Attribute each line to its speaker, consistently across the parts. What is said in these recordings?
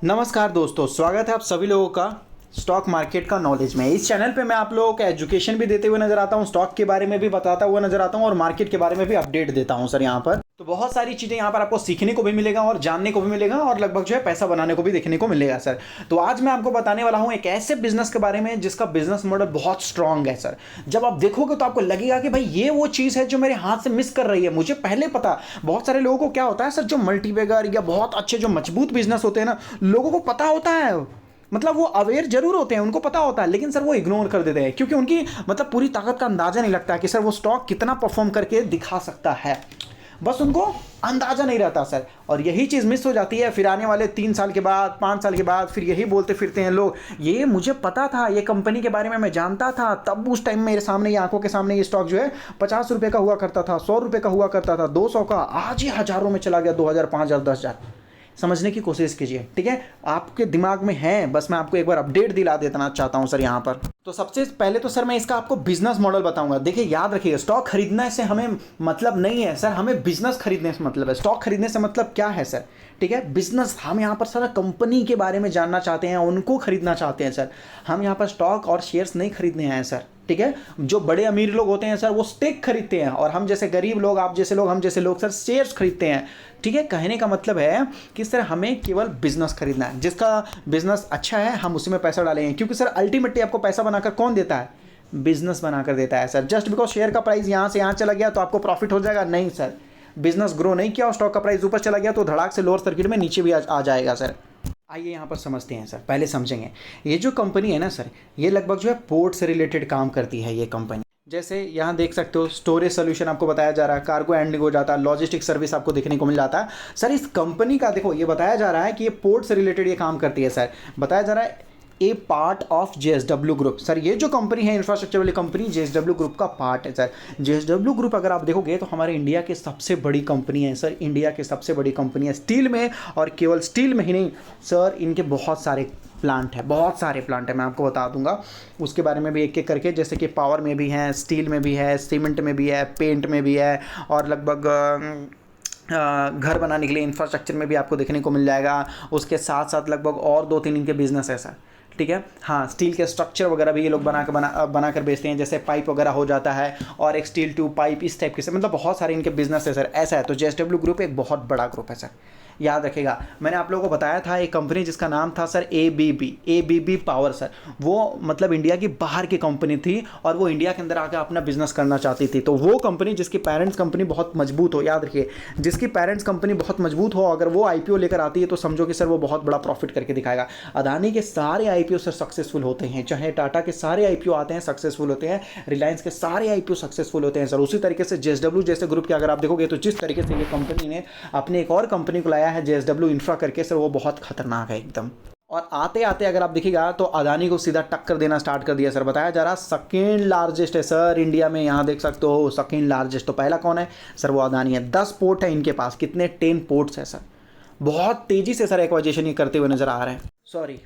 Speaker 1: नमस्कार दोस्तों, स्वागत है आप सभी लोगों का स्टॉक मार्केट का नॉलेज में। इस चैनल पे मैं आप लोगों को एजुकेशन भी देते हुए नजर आता हूँ, स्टॉक के बारे में भी बताता हुआ नजर आता हूँ और मार्केट के बारे में भी अपडेट देता हूँ सर। यहाँ पर तो बहुत सारी चीज़ें यहाँ पर आपको सीखने को भी मिलेगा और जानने को भी मिलेगा और लगभग जो है पैसा बनाने को भी देखने को मिलेगा सर। तो आज मैं आपको बताने वाला हूँ एक ऐसे बिजनेस के बारे में जिसका बिजनेस मॉडल बहुत स्ट्रांग है सर। जब आप देखोगे तो आपको लगेगा कि भाई ये वो चीज़ है जो मेरे हाथ से मिस कर रही है। मुझे पहले पता, बहुत सारे लोगों को क्या होता है सर, जो मल्टीबैगर या बहुत अच्छे जो मजबूत बिजनेस होते हैं ना, लोगों को पता होता है, मतलब वो अवेयर जरूर होते हैं, उनको पता होता है, लेकिन सर वो इग्नोर कर देते हैं क्योंकि उनकी मतलब पूरी ताकत का अंदाजा नहीं लगता कि सर वो स्टॉक कितना परफॉर्म करके दिखा सकता है। बस उनको अंदाजा नहीं रहता सर, और यही चीज़ मिस हो जाती है। फिर आने वाले 3 साल के बाद, 5 साल के बाद फिर यही बोलते फिरते हैं लोग, ये मुझे पता था, ये कंपनी के बारे में मैं जानता था, तब उस टाइम मेरे सामने, ये आंखों के सामने ये स्टॉक जो है 50 रुपये का हुआ करता था, 100 रुपये का हुआ करता था, 200 का, आज ये हज़ारों में चला गया, 2000, 5000, 10,000। समझने की कोशिश कीजिए, ठीक है। आपके दिमाग में है, बस मैं आपको एक बार अपडेट दिला देना चाहता हूं सर। यहाँ पर तो सबसे पहले तो सर मैं इसका आपको बिजनेस मॉडल बताऊंगा। देखिए याद रखिए, स्टॉक खरीदने से हमें मतलब नहीं है सर, हमें बिजनेस खरीदने से मतलब है। स्टॉक खरीदने से मतलब क्या है सर, ठीक है, बिजनेस। हम यहाँ पर सर कंपनी के बारे में जानना चाहते हैं, उनको खरीदना चाहते हैं सर। हम यहाँ पर स्टॉक और शेयर्स नहीं खरीदने आए सर, ठीक है। जो बड़े अमीर लोग होते हैं सर वो स्टेक खरीदते हैं, और हम जैसे गरीब लोग, आप जैसे लोग, हम जैसे लोग सर शेयर्स खरीदते हैं, ठीक है। कहने का मतलब है कि सर हमें केवल बिजनेस खरीदना है, जिसका बिजनेस अच्छा है हम उसी में पैसा डालेंगे, क्योंकि सर अल्टीमेटली आपको पैसा बनाकर कौन देता है, बिजनेस बनाकर देता है सर। जस्ट बिकॉज शेयर का प्राइस यहाँ से यहाँ चला गया तो आपको प्रॉफिट हो जाएगा, नहीं सर। बिजनेस ग्रो नहीं किया और स्टॉक का प्राइस ऊपर चला गया तो धड़ाक से लोअर सर्किट में नीचे भी आ जाएगा सर। आइए यहाँ पर समझते हैं सर, पहले समझेंगे। ये जो कंपनी है ना सर, ये लगभग जो है पोर्ट से रिलेटेड काम करती है ये कंपनी। जैसे यहाँ देख सकते हो, स्टोरेज सोल्यूशन आपको बताया जा रहा है, कार्गो हैंडलिंग हो जाता है, लॉजिस्टिक सर्विस आपको देखने को मिल जाता है सर। इस कंपनी का देखो, ये बताया जा रहा है कि ये पोर्ट से रिलेटेड ये काम करती है सर। बताया जा रहा है a part of JSW group. Sir ये जो कंपनी है, इंफ्रास्ट्रक्चर वाली कंपनी, जेएसडब्ल्यू ग्रुप का पार्ट है सर। जेएसडब्ल्यू ग्रुप अगर आप देखोगे तो हमारे इंडिया की सबसे बड़ी कंपनी है सर, इंडिया की सबसे बड़ी कंपनी है स्टील में। और केवल स्टील में ही नहीं सर, इनके बहुत सारे प्लांट है, बहुत सारे प्लांट है, मैं आपको बता दूंगा उसके बारे में भी एक एक करके। जैसे कि पावर में भी है, स्टील में भी है, सीमेंट में भी है, पेंट में भी है, और लगभग घर बनाने के लिए इंफ्रास्ट्रक्चर में भी आपको देखने को मिल जाएगा। उसके साथ साथ लगभग और 2-3 इनके बिजनेस है सर, ठीक है। हाँ, स्टील के स्ट्रक्चर वगैरह भी ये लोग बनाकर बेचते हैं, जैसे पाइप वगैरह हो जाता है, और एक स्टील ट्यूब पाइप, इस टाइप के से, मतलब बहुत सारे इनके बिजनेस है सर। ऐसा है, तो जेएसडब्ल्यू ग्रुप एक बहुत बड़ा ग्रुप है सर, याद रखिएगा। मैंने आप लोगों को बताया था एक कंपनी जिसका नाम था सर एबीबी पावर सर। वो मतलब इंडिया की बाहर की कंपनी थी और वो इंडिया के अंदर आकर अपना बिजनेस करना चाहती थी। तो वो कंपनी जिसकी पेरेंट्स कंपनी बहुत मजबूत हो, याद रखिए, जिसकी पेरेंट्स कंपनी बहुत मजबूत हो, अगर वो आईपीओ लेकर आती है तो समझो कि सर वो बहुत बड़ा प्रॉफिट करके दिखाएगा। अदानी के सारे आईपीओ सर सक्सेसफुल होते हैं, चाहे टाटा के सारे आईपीओ आते हैं सक्सेसफुल होते हैं, रिलायंस के सारे आईपीओ सक्सेसफुल होते हैं सर। उसी तरीके से जेएसडब्ल्यू जैसे ग्रुप के अगर आप देखोगे तो जिस तरीके से ये कंपनी ने अपने एक और कंपनी को लाया है जेएसडब्ल्यू इंफ्रा करके सर, वो बहुत खतरनाक है एकदम। और आते आते अगर आप देखिएगा तो अदानी को सीधा टक्कर देना स्टार्ट कर दिया सर। बताया जा रहा सेकेंड लार्जेस्ट है सर इंडिया में, यहाँ देख सकते हो सेकेंड लार्जेस्ट। तो पहला कौन है सर, वो अदानी है। 10 पोर्ट है इनके पास, कितने 10 पोर्ट्स है सर। बहुत तेजी से सर एक्वाइजेशन ये करते हुए नजर आ रहे हैं। सॉरी,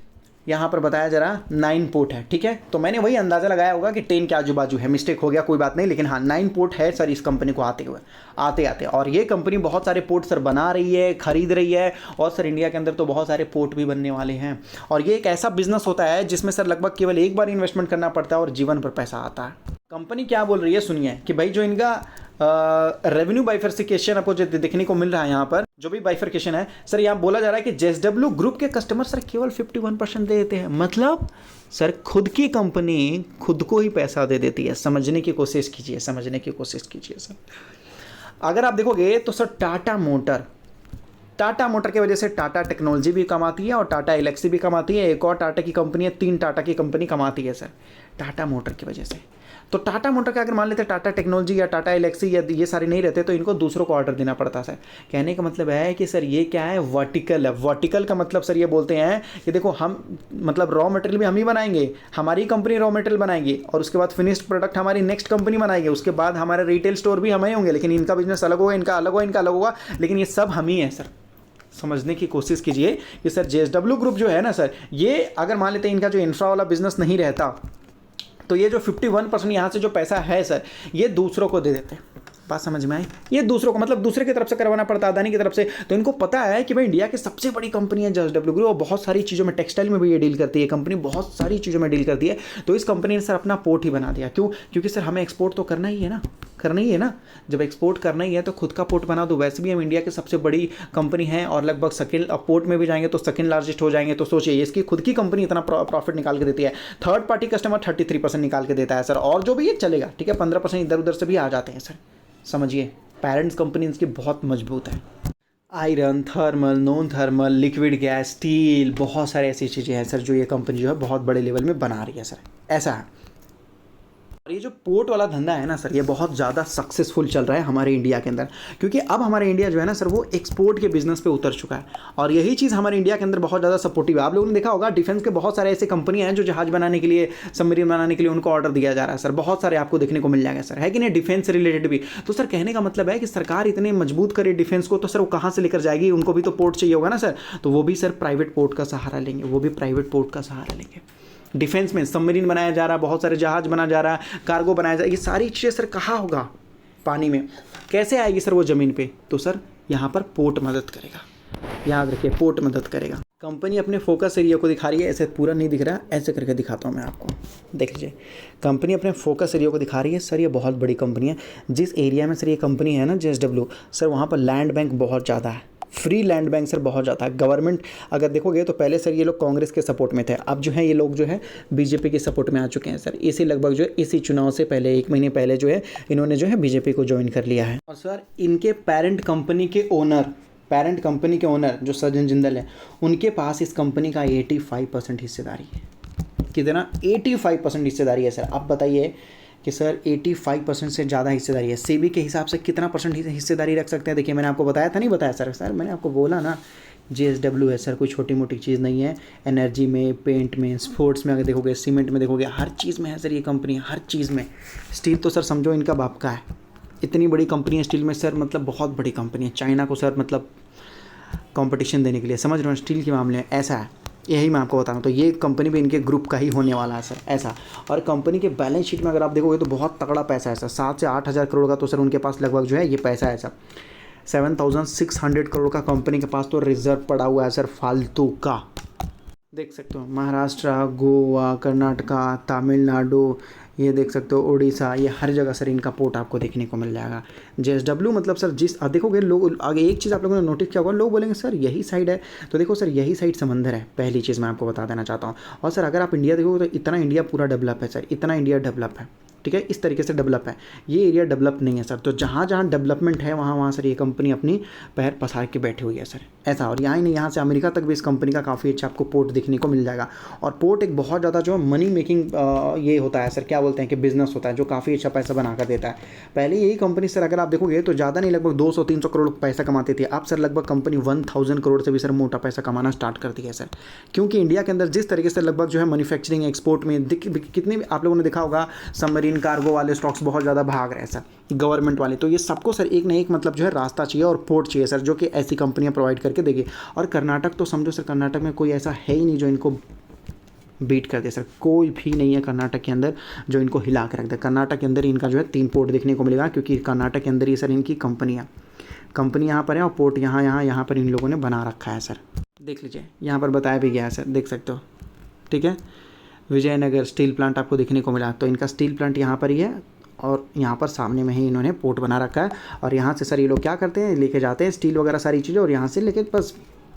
Speaker 1: यहाँ पर बताया जा रहा 9 पोर्ट है, ठीक है। तो मैंने वही अंदाजा लगाया होगा कि 10 के आजू बाजू है, मिस्टेक हो गया, कोई बात नहीं, लेकिन हाँ 9 पोर्ट है सर इस कंपनी को आते आते। और ये कंपनी बहुत सारे पोर्ट सर बना रही है, खरीद रही है, और सर इंडिया के अंदर तो बहुत सारे पोर्ट भी बनने वाले हैं। और ये एक ऐसा बिजनेस होता है जिसमें सर लगभग केवल एक बार इन्वेस्टमेंट करना पड़ता है और जीवन पर पैसा आता है। कंपनी क्या बोल रही है सुनिए, कि भाई जो इनका रेवेन्यू बाइफर्सिकेशन आपको जो देखने को मिल रहा है, यहाँ पर जो भी बाइफर्केशन है सर, यहाँ बोला जा रहा है कि जेएसडब्ल्यू ग्रुप के कस्टमर सर केवल 51% दे देते हैं। मतलब सर खुद की कंपनी खुद को ही पैसा दे देती है। समझने की कोशिश कीजिए, समझने की कोशिश कीजिए सर। अगर आप देखोगे तो सर टाटा मोटर की वजह से टाटा टेक्नोलॉजी भी कमाती है और टाटा एलेक्सी भी कमाती है। एक और टाटा की कंपनी है, 3 टाटा की कंपनी कमाती है सर टाटा मोटर की वजह से। तो टाटा मोटर का अगर मान लेते टाटा टेक्नोलॉजी या टाटा एलेक्सी या ये सारे नहीं रहते तो इनको दूसरों को ऑर्डर देना पड़ता सर। कहने का मतलब है कि सर ये क्या है, वर्टिकल है। वर्टिकल का मतलब सर ये बोलते हैं कि देखो हम मतलब रॉ मटेरियल भी हम ही बनाएंगे, हमारी कंपनी रॉ मटेरियल बनाएगी, और उसके बाद फिनिश्ड प्रोडक्ट हमारी नेक्स्ट कंपनी बनाएगी, उसके बाद हमारे रिटेल स्टोर भी हमें होंगे, लेकिन इनका बिजनेस अलग होगा, इनका अलग होगा, इनका अलग होगा, लेकिन ये सब हम ही हैं सर। समझने की कोशिश कीजिए कि सर जेएसडब्ल्यू ग्रुप जो है ना सर, ये अगर मान लेते हैं इनका जो इंफ्रा वाला बिजनेस नहीं रहता तो ये जो 51% यहाँ से जो पैसा है सर, ये दूसरों को दे देते हैं। बात समझ में आई? ये दूसरों को मतलब दूसरे की तरफ से करवाना पड़ता है, अदानी की तरफ से। तो इनको पता है कि भाई इंडिया की सबसे बड़ी कंपनी है JSW ग्रुप, और बहुत सारी चीज़ों में, टेक्सटाइल में भी ये डील करती है कंपनी, बहुत सारी चीज़ों में डील करती है। तो इस कंपनी ने सर अपना पोर्ट ही बना दिया। क्यों? क्योंकि सर हमें एक्सपोर्ट तो करना ही है ना, करना ही है ना। जब एक्सपोर्ट करना ही है तो खुद का पोर्ट बना दो। वैसे भी हम इंडिया की सबसे बड़ी कंपनी है और लगभग सेकेंड, पोर्ट में भी जाएंगे तो सेकेंड लार्जेस्ट हो जाएंगे। तो सोचिए इसकी खुद की कंपनी इतना प्रॉफिट निकाल के देती है, थर्ड पार्टी कस्टमर 33% निकाल के देता है सर, और जो भी ये चलेगा, ठीक है, 15% इधर उधर से भी आ जाते हैं सर। समझिए पेरेंट्स कंपनी इसकी बहुत मजबूत है। Iron, thermal, non thermal, liquid gas, steel, बहुत सारे ऐसी चीज़ें हैं सर जो ये कंपनी जो है बहुत बड़े लेवल में बना रही है सर, ऐसा है। और ये जो पोर्ट वाला धंधा है ना सर, ये बहुत ज़्यादा सक्सेसफुल चल रहा है हमारे इंडिया के अंदर, क्योंकि अब हमारे इंडिया जो है ना सर वो एक्सपोर्ट के बिजनेस पे उतर चुका है। और यही चीज़ हमारे इंडिया के अंदर बहुत ज़्यादा सपोर्टिव है। आप लोगों ने देखा होगा डिफेंस के बहुत सारे ऐसे कंपनियां हैं जो जहाज बनाने के लिए, सबमरीन बनाने के लिए उनको ऑर्डर दिया जा रहा है सर, बहुत सारे आपको देखने को मिल जाएगा सर, है कि नहीं, डिफेंस से रिलेटेड भी। तो सर कहने का मतलब है कि सरकार इतने मजबूत करे डिफेंस को, तो सर वो कहाँ से लेकर जाएगी? उनको भी तो पोर्ट चाहिए होगा ना सर, तो वो भी सर प्राइवेट पोर्ट का सहारा लेंगे, वो भी प्राइवेट पोर्ट का सहारा लेंगे। डिफेंस में सबमरीन बनाया जा रहा है, बहुत सारे जहाज बनाया जा रहा है, कार्गो बनाया जा रहा है, ये सारी चीज़ें सर कहाँ होगा? पानी में। कैसे आएगी सर वो ज़मीन पे? तो सर यहाँ पर पोर्ट मदद करेगा, याद रखिए, पोर्ट मदद करेगा। कंपनी अपने फोकस एरिया को दिखा रही है, ऐसे पूरा नहीं दिख रहा, ऐसे करके दिखाता हूँ मैं आपको, देख लीजिए। कंपनी अपने फोकस एरिया को दिखा रही है सर, ये बहुत बड़ी कंपनी है। जिस एरिया में सर ये कंपनी है ना JSW सर, वहाँ पर लैंड बैंक बहुत ज़्यादा है, फ्री लैंड बैंक सर बहुत ज़्यादा है। गवर्नमेंट अगर देखोगे तो पहले सर ये लोग कांग्रेस के सपोर्ट में थे, अब जो है ये लोग जो है बीजेपी के सपोर्ट में आ चुके हैं सर। इसी लगभग जो है इसी चुनाव से पहले 1 महीने पहले जो है इन्होंने जो है बीजेपी को ज्वाइन कर लिया है। और सर इनके पेरेंट कंपनी के ओनर जो सज्जन जिंदल है, उनके पास इस कंपनी का 85% हिस्सेदारी है। कितना? 85% हिस्सेदारी है सर। आप बताइए कि सर 85% से ज़्यादा हिस्सेदारी है। सेबी के हिसाब से कितना परसेंट हिस्सेदारी रख सकते हैं? देखिए मैंने आपको बताया था, नहीं बताया सर मैंने आपको बोला ना, JSW है सर, कोई छोटी मोटी चीज़ नहीं है। एनर्जी में, पेंट में, स्पोर्ट्स में अगर देखोगे, सीमेंट में देखोगे, हर चीज़ में है सर ये कंपनी, हर चीज़ में। स्टील तो सर समझो इनका बाप का है, इतनी बड़ी कंपनी है स्टील में सर, मतलब बहुत बड़ी कंपनी है। चाइना को सर मतलब कंपटीशन देने के लिए, समझ रहे हो, स्टील के मामले में ऐसा है। यही मैं आपको बता रहा हूँ। तो ये कंपनी भी इनके ग्रुप का ही होने वाला है सर, ऐसा। और कंपनी के बैलेंस शीट में अगर आप देखोगे तो बहुत तगड़ा पैसा है सर, 7 से 8 हज़ार करोड़ का तो सर उनके पास लगभग जो है ये पैसा है सर। 7600 करोड़ का कंपनी के पास तो रिजर्व पड़ा हुआ है सर, फालतू का। देख सकते हो महाराष्ट्र, गोवा, कर्नाटका, तमिलनाडु, ये देख सकते हो उड़ीसा, ये हर जगह सर इनका पोर्ट आपको देखने को मिल जाएगा। JSW मतलब सर जिस देखोगे लोग, आगे एक चीज़ आप लोगों ने नोटिस किया होगा, लोग बोलेंगे सर यही साइड है, तो देखो सर यही साइड समंदर है, पहली चीज़ मैं आपको बता देना चाहता हूँ। और सर अगर आप इंडिया देखोगे तो इतना इंडिया पूरा डेवलप है सर, इतना इंडिया डेवलप है, ठीक है, इस तरीके से डेवलप है। ये एरिया डेवलप नहीं है सर। तो जहाँ जहाँ डेवलपमेंट है वहाँ सर ये कंपनी अपनी पैर पसार के बैठी हुई है सर, ऐसा। और यहाँ ही नहीं, यहाँ से अमेरिका तक भी इस कंपनी का काफ़ी अच्छा आपको पोर्ट देखने को मिल जाएगा। और पोर्ट एक बहुत ज़्यादा जो मनी मेकिंग ये होता है सर, क्या बोलते हैं कि बिजनेस होता है, जो काफ़ी अच्छा पैसा बना कर देता है। पहले यही कंपनी सर अगर आप देखोगे तो ज़्यादा नहीं, लगभग 200-300 करोड़ पैसा कमाती थी। अब सर लगभग कंपनी 1000 करोड़ से भी सर मोटा पैसा कमाना स्टार्ट कर दिया है सर। क्योंकि इंडिया के अंदर जिस तरीके से लगभग जो है मैन्युफैक्चरिंग, एक्सपोर्ट में कितने भी आप लोगों ने देखा होगा, सबमरीन, कार्गो वाले स्टॉक्स बहुत ज़्यादा भाग रहे हैं सर, गवर्नमेंट वाले। तो ये सबको सर एक ना एक मतलब जो है रास्ता चाहिए और पोर्ट चाहिए सर, जो कि ऐसी कंपनियां प्रोवाइड करके देगी। और कर्नाटक तो समझो सर, कर्नाटक में कोई ऐसा है ही नहीं जो इनको बीट कर दे सर, कोई भी नहीं है कर्नाटक के अंदर जो इनको हिला कर रख दे। कर्नाटक के अंदर इनका जो है 3 पोर्ट देखने को मिलेगा, क्योंकि कर्नाटक के अंदर ये सर इनकी कंपनी यहाँ पर है और पोर्ट यहाँ पर इन लोगों ने बना रखा है सर। देख लीजिए यहाँ पर बताया भी गया है सर, देख सकते हो, ठीक है। विजयनगर स्टील प्लांट आपको देखने को मिला, तो इनका स्टील प्लांट यहाँ पर ही है और यहाँ पर सामने में ही इन्होंने पोर्ट बना रखा है। और यहाँ से सर ये लोग क्या करते हैं, लेके जाते हैं स्टील वगैरह सारी चीज़ें और यहाँ से लेके बस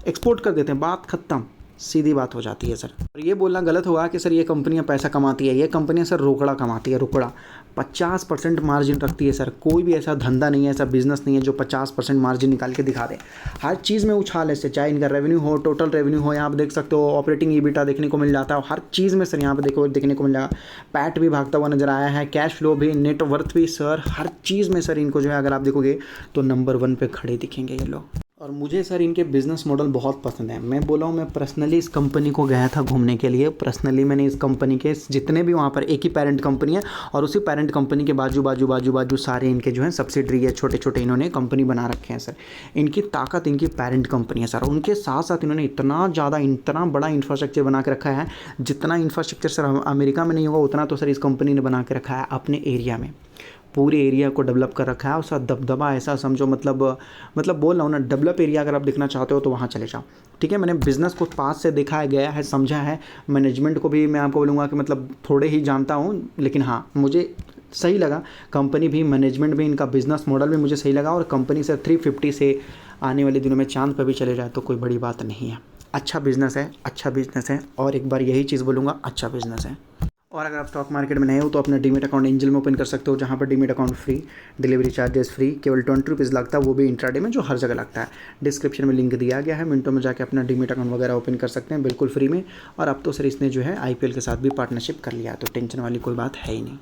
Speaker 1: एक्सपोर्ट कर देते हैं, बात ख़त्म, सीधी बात हो जाती है सर। और ये बोलना गलत होगा कि सर ये कंपनियां पैसा कमाती है, ये कंपनियां सर रोकड़ा कमाती है, रोकड़ा 50% मार्जिन रखती है सर। कोई भी ऐसा धंधा नहीं है, ऐसा बिजनेस नहीं है जो 50% मार्जिन निकाल के दिखा दे। हर चीज़ में उछाल है, चाहे इनका रेवेन्यू हो, टोटल रेवेन्यू हो, यहाँ पर देख सकते हो ऑपरेटिंग ईबिटा देखने को मिल जाता है, हर चीज़ में सर यहाँ पर देखने को मिल जाएगा। पैट भी भागता हुआ नजर आया है, कैश फ्लो भी, नेटवर्थ भी सर, हर चीज़ में सर इनको जो है अगर आप देखोगे तो नंबर 1 पे खड़े दिखेंगे ये लोग। और मुझे सर इनके बिज़नेस मॉडल बहुत पसंद है। मैं बोला हूँ, मैं पर्सनली इस कंपनी को गया था घूमने के लिए। पर्सनली मैंने इस कंपनी के जितने भी वहाँ पर, एक ही पेरेंट कंपनी है और उसी पेरेंट कंपनी के बाजू सारे इनके जो हैं सब्सिडरी है, छोटे छोटे इन्होंने कंपनी बना रखे हैं सर। इनकी ताकत इनकी पेरेंट कंपनी है सर। उनके साथ साथ इन्होंने इतना बड़ा इंफ्रास्ट्रक्चर बना के रखा है, जितना इंफ्रास्ट्रक्चर सर अमेरिका में नहीं होगा उतना तो सर इस कंपनी ने बना के रखा है अपने एरिया में। पूरे एरिया को डेवलप कर रखा है, उसका दबदबा ऐसा समझो, मतलब बोल रहा हूँ ना, डेवलप एरिया अगर आप देखना चाहते हो तो वहाँ चले जाओ। ठीक है, मैंने बिज़नेस को पास से देखा गया है, समझा है, मैनेजमेंट को भी मैं आपको बोलूँगा कि मतलब थोड़े ही जानता हूँ, लेकिन हाँ मुझे सही लगा। कंपनी भी, मैनेजमेंट भी, इनका बिज़नेस मॉडल भी मुझे सही लगा, और कंपनी से 350 से आने वाले दिनों में चाँद पर भी चले जाए तो कोई बड़ी बात नहीं है। अच्छा बिज़नेस है, अच्छा बिज़नेस है, और एक बार यही चीज़ बोलूँगा, अच्छा बिज़नेस है। और अगर आप स्टॉक मार्केट में नए हो तो अपना डीमेट अकाउंट एंजल में ओपन कर सकते हो, जहाँ पर demat account free, delivery charges free, केवल 20 रुपीज़ लगता है, वो भी इंट्राडे में, जो हर जगह लगता है। डिस्क्रिप्शन में लिंक दिया गया है, मिनटों में जाके अपना डीमेट अकाउंट वगैरह ओपन कर सकते हैं बिल्कुल फ्री में। और अब तो सर इसने जो है IPL के साथ भी पार्टनरशिप कर लिया, तो टेंशन वाली कोई बात है ही नहीं।